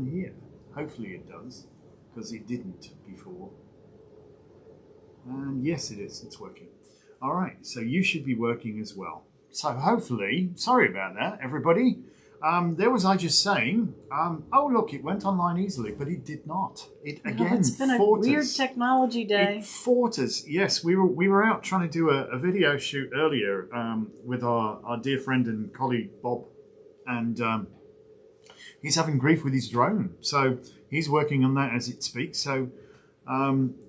here. Hopefully it does, because it didn't before. And yes, it is. It's working. All right, so you should be working as well. So hopefully, sorry about that, everybody. There was I just saying, oh look, it went online easily, but it did not. It again It's been a fought weird us. technology day. It fought us. Yes, we were out trying to do a video shoot earlier with our dear friend and colleague Bob, and he's having grief with his drone. So he's working on that as it speaks. So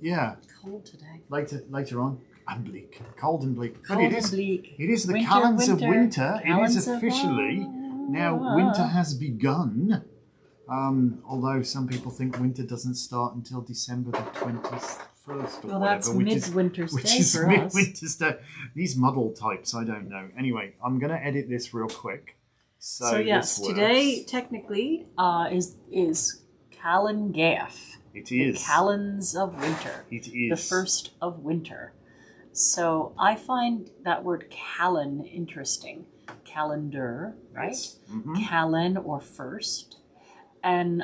yeah, Cold today. Later on. And bleak, cold and bleak. Cold but and bleak. It is the Winter, calends of winter. It is Calends of officially now. Winter has begun. Although some people think winter doesn't start until December the 21st or Well, whatever, that's midwinter which stay is for us. midwinter stay. These muddle types, I don't know. Anyway, I'm going to edit this real quick. So yes, this works. today technically is Callan Gaff. It The is. calends of winter. It is. The first of winter. So I find that word Callan interesting. Calendar, right? Yes. Mm-hmm. Callan or first. And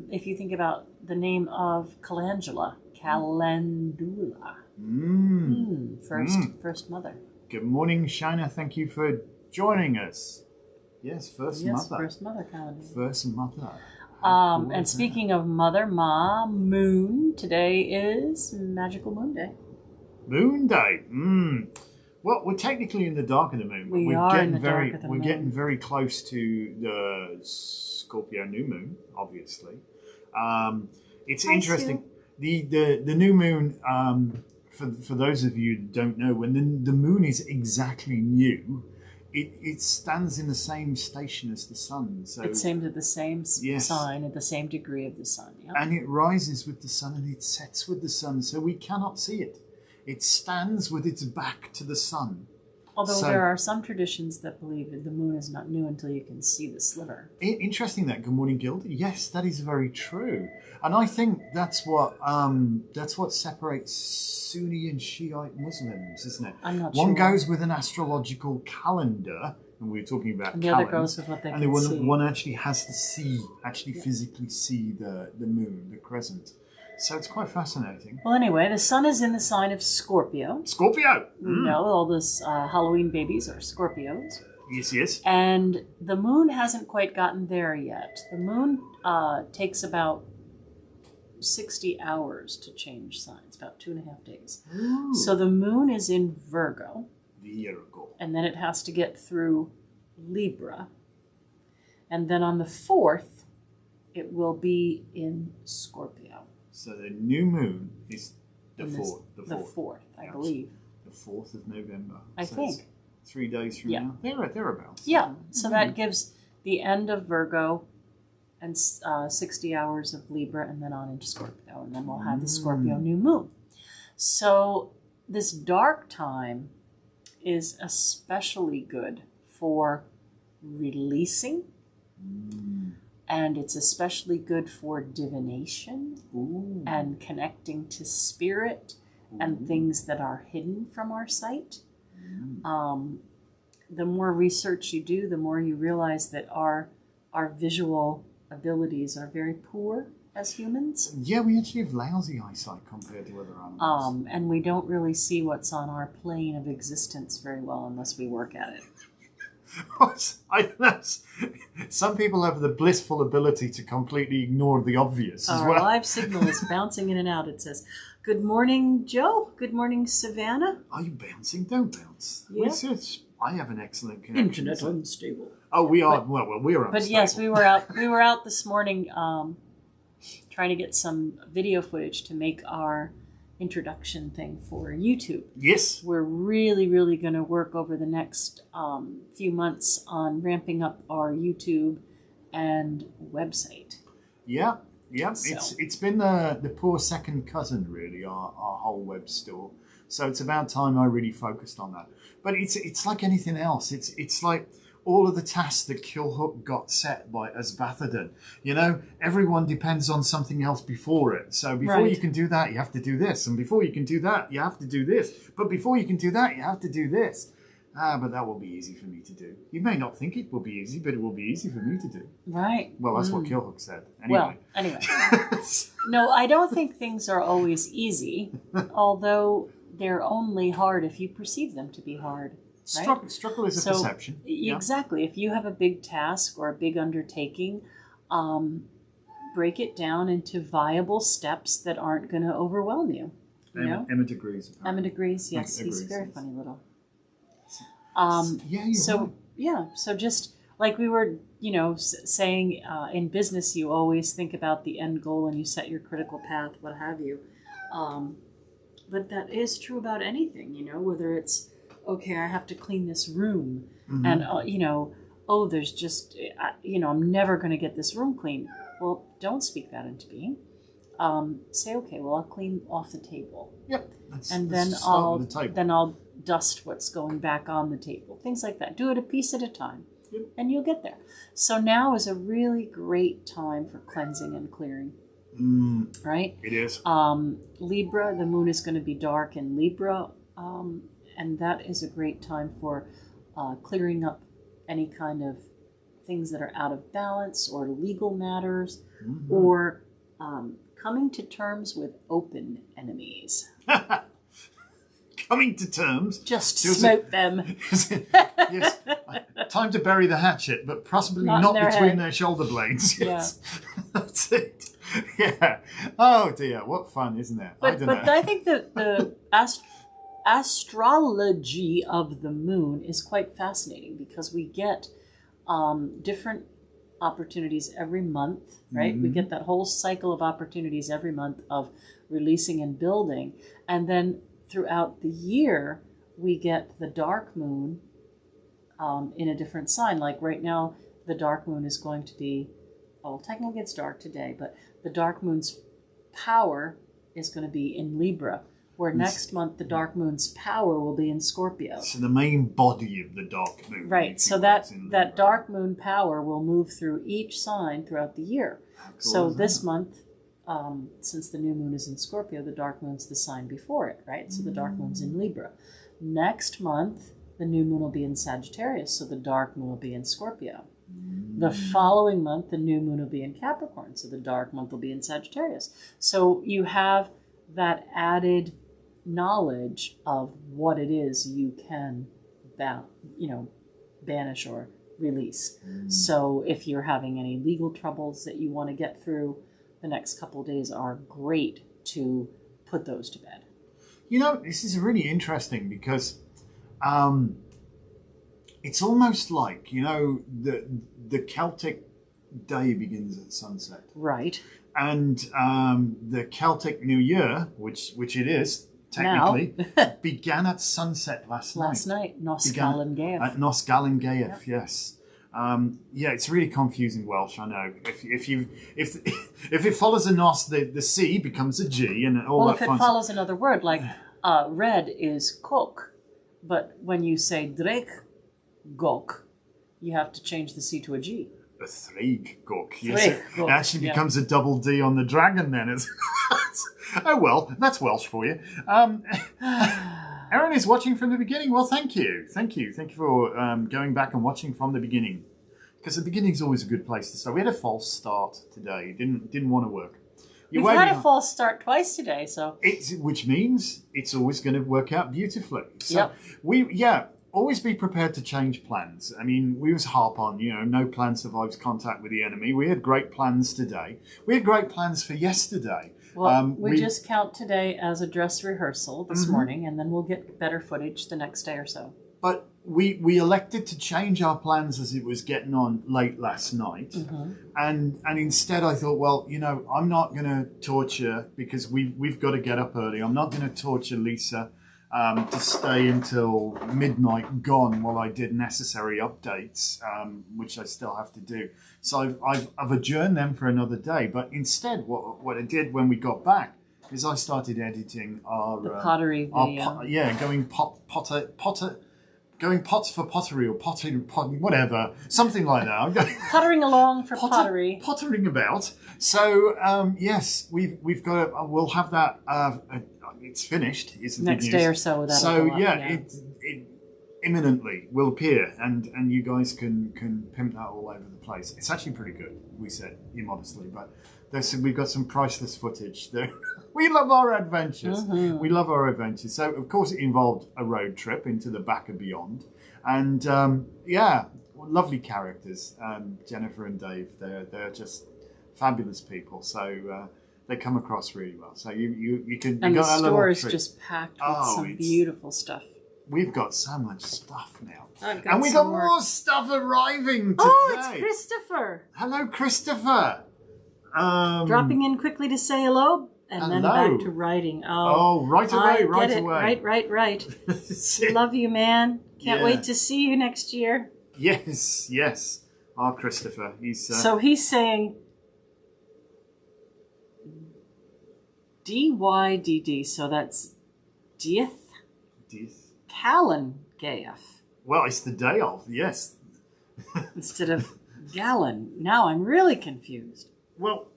if you think about the name of Calendula, Calendula. First mother. Good morning, Shina. Thank you for joining us. Yes, first mother. First mother calendar. First mother. And speaking of mother, Ma, moon, today is Magickal Moonday. Moonday. Well, we're technically in the dark of the moon. We are in the dark of the moon. We're getting very close to the Scorpio New Moon, obviously. It's interesting. The new moon, for those of you who don't know, when the moon is exactly new, it stands in the same station as the sun. So It seems at the same sign, at the same degree of the sun. Yeah. And it rises with the sun and it sets with the sun, so we cannot see it. It stands with its back to the sun. Although there are some traditions that believe that the moon is not new until you can see the sliver. Interesting that. Good morning, Gilda. Yes, that is very true. And I think that's what separates Sunni and Shiite Muslims, isn't it? I'm not One sure. goes with an astrological calendar, and we were talking about And the other goes with what they can see. One actually has to physically see the moon, the crescent. So it's quite fascinating. Well, anyway, the sun is in the sign of Scorpio. Scorpio! We know all those Halloween babies are Scorpios. Yes, yes. And the moon hasn't quite gotten there yet. The moon takes about 60 hours to change signs, about 2.5 days. Ooh. So the moon is in Virgo. Virgo. And then it has to get through Libra. And then on the 4th, it will be in Scorpio. So the new moon is the And 4th. The 4th, I believe. The 4th of November. I So think. it's 3 days from now. Thereabouts. Yeah, so that gives the end of Virgo and 60 hours of Libra and then on into Scorpio. And then we'll have the Scorpio New Moon. So this dark time is especially good for releasing. And it's especially good for divination and connecting to spirit and things that are hidden from our sight. The more research you do, the more you realize that our visual abilities are very poor as humans. Yeah, we actually have lousy eyesight compared to other animals. And we don't really see what's on our plane of existence very well unless we work at it. Some people have the blissful ability to completely ignore the obvious as Our well. live signal is bouncing in and out. It says, "Good morning, Joe. Good morning, Savannah." Are you bouncing? Don't bounce. Yeah. I have an excellent connection. Internet unstable. Oh, we are. Well, we're unstable. But yes, we were out. We were out this morning trying to get some video footage to make our introduction thing for YouTube. Yes. We're really, really going to work over the next few months on ramping up our YouTube and website. Yeah. Yeah. So. It's been the poor second cousin, really, our whole web store. So it's about time I really focused on that. But it's like anything else. It's like all of the tasks that Killhook got set by Asbathaden. You know, everyone depends on something else before it. So before you can do that, you have to do this. And before you can do that, you have to do this. But before you can do that, you have to do this. but that will be easy for me to do. You may not think it will be easy, but it will be easy for me to do. Right. Well, that's what Killhook said. Anyway. No, I don't think things are always easy, although they're only hard if you perceive them to be hard. Right? Struggle is a perception. Exactly. If you have a big task or a big undertaking, break it down into viable steps that aren't going to overwhelm you. Emmett agrees. Emmett agrees, yes. He's a very funny little. So just like we were, saying in business, you always think about the end goal and you set your critical path, what have you. But that is true about anything, whether it's, okay, I have to clean this room and, there's just, I'm never going to get this room clean. Well, don't speak that into being. Say, okay, well, I'll clean off the table. Yep. Then I'll dust what's going back on the table. Things like that. Do it a piece at a time. Yep. And you'll get there. So now is a really great time for cleansing and clearing. Right? It is. Libra, the moon is going to be dark in Libra. And that is a great time for clearing up any kind of things that are out of balance or legal matters or coming to terms with open enemies. Coming to terms. Just smoke them. Yes. Time to bury the hatchet, but possibly not between their shoulder blades. Yes. Yeah. That's it. Yeah. Oh dear, what fun, isn't it? But I think that the astrology of the moon is quite fascinating because we get different opportunities every month, right? We get that whole cycle of opportunities every month of releasing and building. And then throughout the year, we get the dark moon in a different sign. Like right now, the dark moon is going to be, technically it's dark today, but the dark moon's power is going to be in Libra, where next month the dark moon's power will be in Scorpio. So the main body of the dark moon. Right, so that dark moon power will move through each sign throughout the year. Cool, so this month, since the new moon is in Scorpio, the dark moon's the sign before it, right? So the dark moon's in Libra. Next month, the new moon will be in Sagittarius, so the dark moon will be in Scorpio. The following month, the new moon will be in Capricorn, so the dark month will be in Sagittarius. So you have that added knowledge of what it is you can banish or release. So if you're having any legal troubles that you want to get through, the next couple of days are great to put those to bed. This is really interesting because it's almost like, the Celtic day begins at sunset. Right. And the Celtic New Year, which it is, technically, began at sunset last night. Last night, Nos Galan Gaeaf. At Nos Galan Gaeaf, yes. It's really confusing Welsh, I know. If it follows a Nos, the C becomes a G and all that fun. Well, if it follows another word, like red is coke, but when you say drake gok, you have to change the C to a G. A threig gok. Yes, it actually becomes a double D on the dragon then. Oh well, that's Welsh for you. Erin is watching from the beginning. Well, thank you for going back and watching from the beginning, because the beginning is always a good place to start. We had a false start today. Didn't want to work. We've had a false start twice today, so which means it's always going to work out beautifully. So always be prepared to change plans. I mean, we always harp on, no plan survives contact with the enemy. We had great plans today. We had great plans for yesterday. Well, we just count today as a dress rehearsal this morning, and then we'll get better footage the next day or so. But we elected to change our plans as it was getting on late last night. And instead I thought, well, I'm not going to torture, because we've got to get up early. I'm not going to torture Lisa to stay until midnight gone while I did necessary updates, which I still have to do. So I've adjourned them for another day. But instead, what I did when we got back is I started editing the pottery video. Going pots for pottery or pottery, whatever, something like that. Pottering along for pottery. Pottering about. So yes, we've got. We'll have that. It's finished. It's next day or so. So imminently will appear, and you guys can pimp that all over the place. It's actually pretty good, we said immodestly, but we've got some priceless footage there. We love our adventures. Mm-hmm. We love our adventures. So of course it involved a road trip into the back and beyond, and lovely characters. Jennifer and Dave, they're just fabulous people. So they come across really well. So you can. And you the got store is just packed with some beautiful stuff. We've got so much stuff now. And we've got more stuff arriving today. Oh, it's Christopher. Hello, Christopher. Dropping in quickly to say hello and then back to writing. Oh, right away, right away. Right. Love you, man. Can't wait to see you next year. Yes. Our Christopher. So he's saying DYDD, so that's Dieth. Callan Gaef. Well, it's the day of, yes. Instead of Gallon. Now I'm really confused. Well,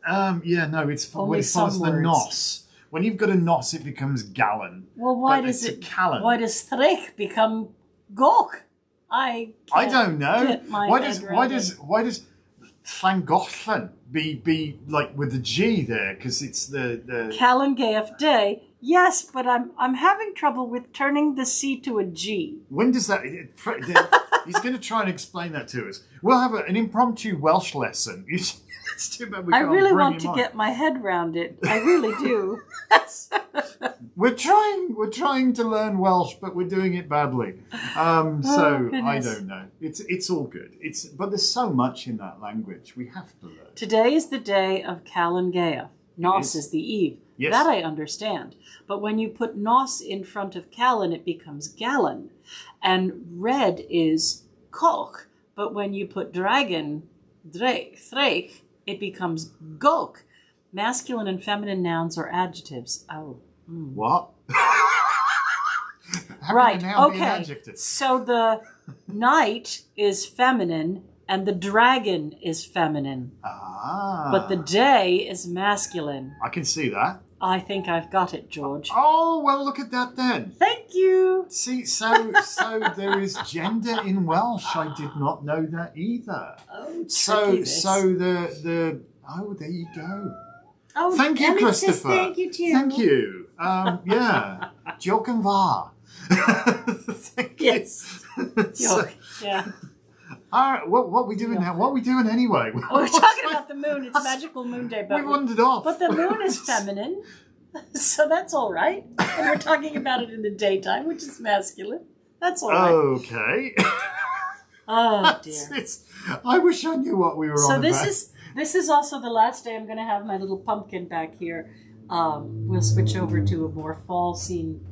it's only when it follows the words. nos. When you've got a nos, it becomes gallon. Well, why does Threk become Gok? I don't know. Get my why does Llangollen be like with the G there? Because it's the Callan Gaef Day. Yes, but I'm having trouble with turning the C to a G. When does that? He's going to try and explain that to us. We'll have an impromptu Welsh lesson. It's too bad we can't I really bring want him to on. get my head round it. I really do. We're trying to learn Welsh, but we're doing it badly. So I don't know. It's all good. But there's so much in that language. We have to learn. Today is the day of Callan Gaef. Nos is the eve. Yes. That I understand. But when you put nos in front of Callan, it becomes gallon. And red is koch. But when you put dragon, threich, it becomes gok. Masculine and feminine nouns are adjectives. Oh. What? How Right. can a noun be an Okay. adjective? So the knight is feminine and the dragon is feminine. Ah. But the day is masculine. I can see that. I think I've got it, George. Oh, well, look at that then. Thank you. See, so there is gender in Welsh. I did not know that either. Oh, So the there you go. Oh, Thank you, Alex says Christopher. thank you too. Thank you. Yeah. Diolch yn fawr. Thank you. Yes. So, Yeah. all right, what we doing now? What are we doing anyway? Oh, we're talking about the moon. It's Magickal Moonday, We wandered off. but the moon is feminine, so that's all right. And we're talking about it in the daytime, which is masculine. That's all right. Okay. Oh dear. I wish I knew what we were on about. So this is also the last day I'm going to have my little pumpkin back here. We'll switch over to a more fall scene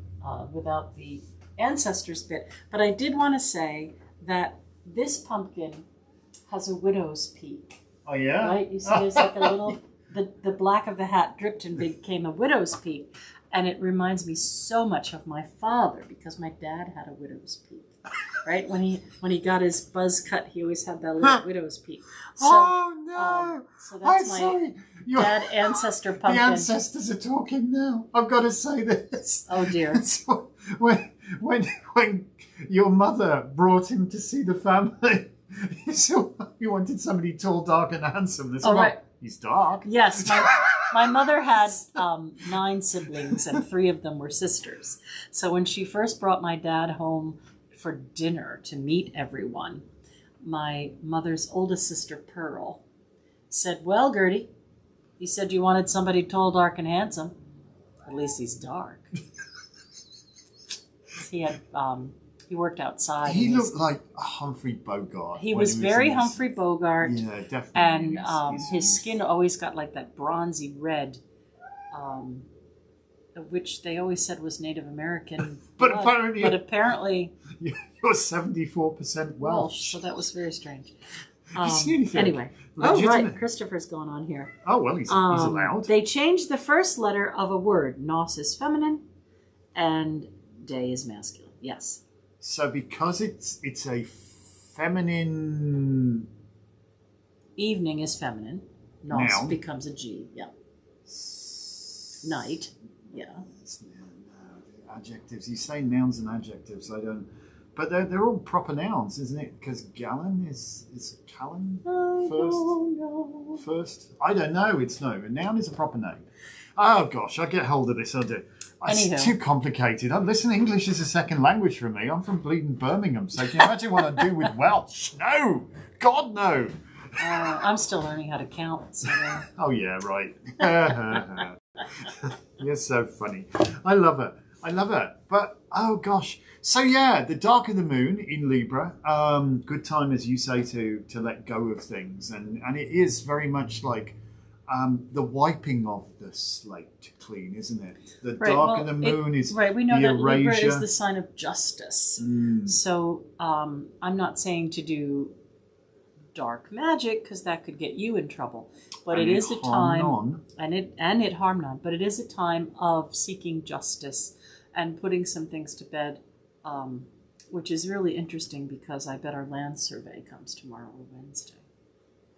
without the ancestors bit. But I did want to say that this pumpkin has a widow's peak. Oh yeah. Right? You see, there's like a little. The black of the hat dripped and became a widow's peak, and it reminds me so much of my father because my dad had a widow's peak. Right? When he got his buzz cut, he always had that little widow's peak. So, oh no! So that's I'm my sorry. dad ancestor The pumpkin. ancestors are talking now. I've got to say this. Oh dear. So when your mother brought him to see the family, you wanted somebody tall, dark, and handsome. This one, right. He's dark. Yes, my mother had 9 siblings, and 3 of them were sisters. So when she first brought my dad home for dinner to meet everyone, my mother's oldest sister, Pearl, said, "Well, Gertie, he said you wanted somebody tall, dark, and handsome. At least he's dark." He worked outside. He looked like Humphrey Bogart. He was very in his- Humphrey Bogart. Yeah, definitely. And He's- his skin always got like that bronzy red, which they always said was Native American. But blood. apparently- You're 74% Welsh. So that was very strange. Anything Anyway. legitimate. Oh, right. Christopher's going on here. Oh, well, he's allowed. They changed the first letter of a word. Nos is feminine and day is masculine. Yes. So because it's a feminine... Evening is feminine. Nos Noun. becomes a G. Yeah. Night. Yeah. No, adjectives. You say nouns and adjectives. I don't... But they're all proper nouns, isn't it? Because gallon is Callan first. No. First, I don't know. It's no. A noun is a proper name. Oh gosh, I get hold of this. I do. It's too complicated. Listen, English is a second language for me. I'm from bleeding Birmingham, so can you imagine what I do with Welsh? No, God no. I'm still learning how to count. So. Oh yeah, right. You're so funny. I love it. But oh gosh. So yeah, the dark of the moon in Libra. Good time, as you say, to let go of things, and it is very much like the wiping of the slate clean, isn't it? The dark of the moon is right. We know the that erasure. Libra is the sign of justice. So I'm not saying to do dark magic because that could get you in trouble, but it is a time, and it harm none. But it is a time of seeking justice and putting some things to bed, which is really interesting because I bet our land survey comes tomorrow or Wednesday.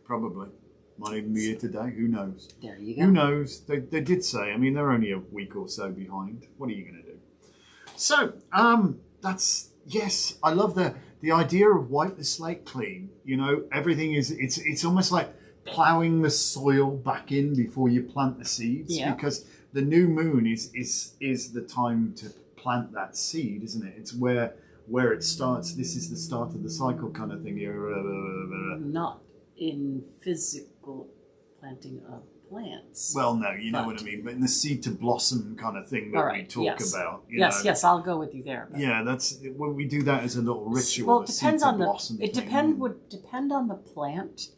Probably. Might even be here today. Who knows? There you go. Who knows? They did say. I mean, they're only a week or so behind. What are you going to do? So, that's... Yes, I love the idea of wipe the slate clean. You know, everything is... It's almost like ploughing the soil back in before you plant the seeds. Yeah. Because the new moon is the time to plant that seed, isn't it? It's where it starts. This is the start of the cycle kind of thing. Not in physical planting of plants. Well, no, you know what I mean. But in the seed to blossom kind of thing that we talk about. Yes, I'll go with you there. But. Yeah, that's when we do that as a little ritual. Well, it depends on would would depend on the plant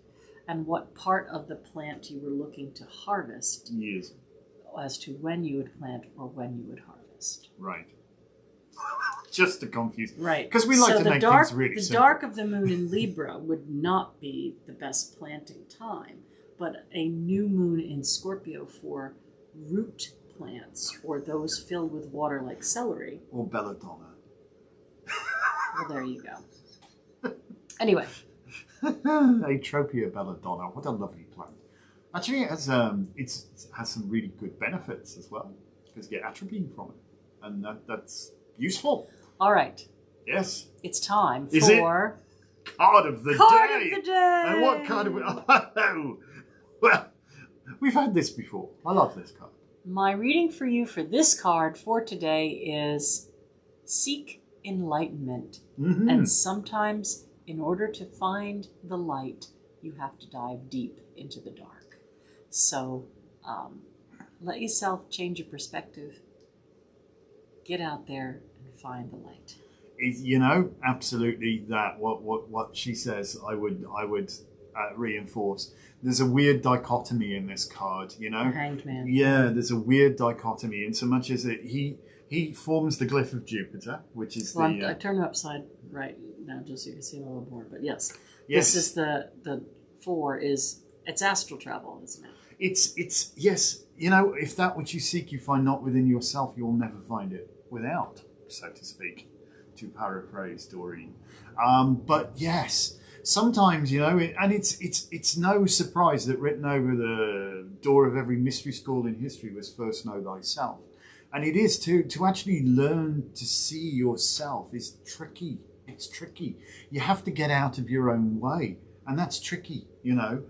and what part of the plant you were looking to harvest. Yes. As to when you would plant or when you would harvest. Right. Just to confuse. Right. Because we like to make things really simple. The dark of the moon in Libra would not be the best planting time, but a new moon in Scorpio for root plants or those filled with water like celery. Or belladonna. Well, there you go. Anyway. Atropia belladonna. What a lovely plant. Actually, it has some really good benefits as well, because you get atropine from it, and that's useful. All right. Yes. It's time for card of the day. And what card of oh, well, we've had this before. I love this card. My reading for you for this card for today is seek enlightenment, and sometimes in order to find the light, you have to dive deep into the dark. So let yourself change your perspective. Get out there and find the light. You know, absolutely that. What she says, I would reinforce. There's a weird dichotomy in this card, you know? Hanged man. Yeah, there's a weird dichotomy in so much as he forms the glyph of Jupiter, which is I turned it upside right now just so you can see a little more. But yes. This is the 4 is... It's astral travel, isn't it? It's yes. You know, if that which you seek you find not within yourself, you will never find it without, so to speak, to paraphrase Doreen. But yes, sometimes, you know, and it's no surprise that written over the door of every mystery school in history was first know thyself. And it is to actually learn to see yourself is tricky. It's tricky. You have to get out of your own way. And that's tricky, you know.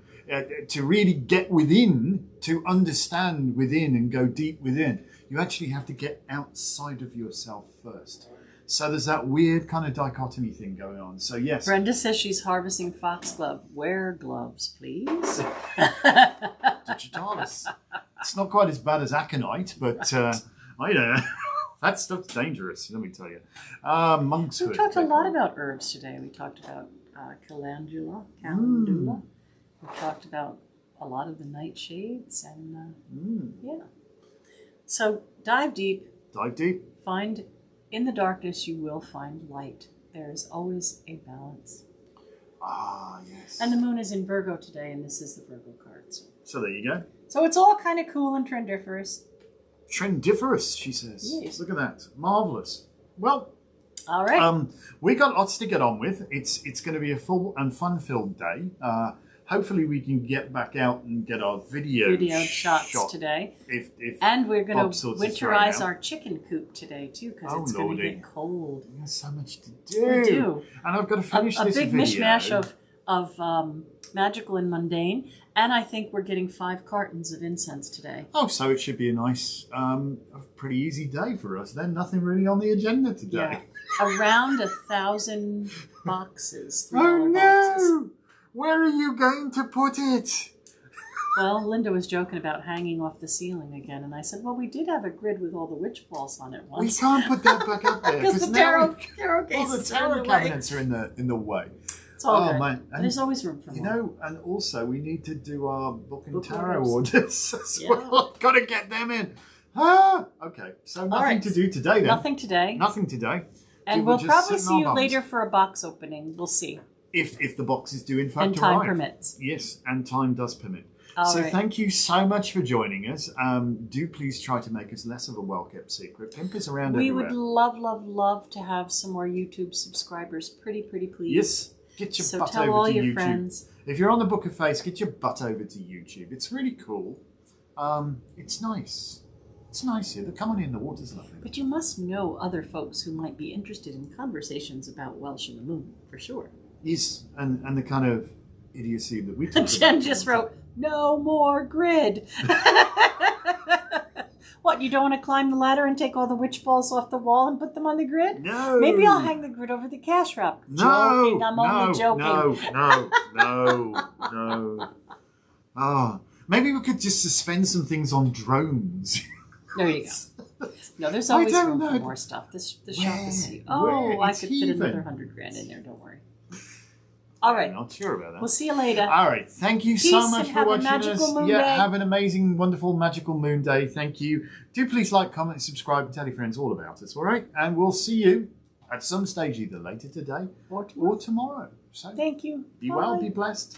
To really get within, to understand within and go deep within, you actually have to get outside of yourself first. So there's that weird kind of dichotomy thing going on. So yes. Brenda says she's harvesting foxglove. Wear gloves, please. Digitalis. It's not quite as bad as aconite, but I know. That stuff's dangerous, let me tell you. Monkshood. We talked a lot about herbs today. We talked about calendula. We talked about a lot of the nightshades and yeah. So dive deep. Dive deep. Find in the darkness you will find light. There is always a balance. Ah, yes. And the moon is in Virgo today, and this is the Virgo card. So there you go. So it's all kind of cool and trendiferous. Trendiferous, she says. Yes. Look at that. Marvellous. Well, all right. We got lots to get on with. It's going to be a full and fun-filled day. hopefully we can get back out and get our video shots today. If and we're going Bob to sorts us winterize right our chicken coop today too, because Oh, it's going to Lordy. get cold. There's so much to do. We do. And I've got to finish A this big video. mishmash of magical and mundane, and I think we're getting 5 cartons of incense today. Oh, so it should be a nice, a pretty easy day for us then. Nothing really on the agenda today. Yeah. Around 1,000 boxes. $3 Oh no! boxes. Where are you going to put it? Well, Linda was joking about hanging off the ceiling again, and I said, well, we did have a grid with all the witch balls on it once. We can't put that back up there. Because the tarot cases the tarot cabinets are in the way. It's all good. Man. And there's always room for more. You know, and also we need to do our book and Book tarot orders. orders as well. I've got to get them in. Okay, so nothing to do today then. Nothing today. Nothing today. And We'll we'll just probably sit in see our you bums. later for a box opening. We'll see. If the boxes do in fact And time arrive. permits. Yes, and time does permit. All right. Thank you so much for joining us. Do please try to make us less of a well-kept secret. Pimp us around We everywhere. would love to have some more YouTube subscribers. Pretty please. Yes, get your butt tell over all to your YouTube. friends. If you're on the Book of Face, get your butt over to YouTube. It's really cool. It's nice. It's nice here. Come on in, the water's lovely. But you must know other folks who might be interested in conversations about Welsh and the moon, for sure. Yes, and the kind of idiocy that we talk about. Jen just wrote, no more grid. What, you don't want to climb the ladder and take all the witch balls off the wall and put them on the grid? No. Maybe I'll hang the grid over the cash wrap. No. Joking, I'm only joking. No. Oh, maybe we could just suspend some things on drones. There you go. No, there's always don't room know. for more stuff. This shop is Where? Oh, I It's could fit heaving. another $100,000 in there. Don't worry. All right. I'm not sure about that. We'll see you later. All right. Thank you Peace so much and for have a watching magical us. moon Yeah, day. have an amazing, wonderful, magical moon day. Thank you. Do please like, comment, subscribe, and tell your friends all about us. All right. And we'll see you at some stage either later today Or tomorrow. or tomorrow. So Thank you. be Bye. well, be blessed.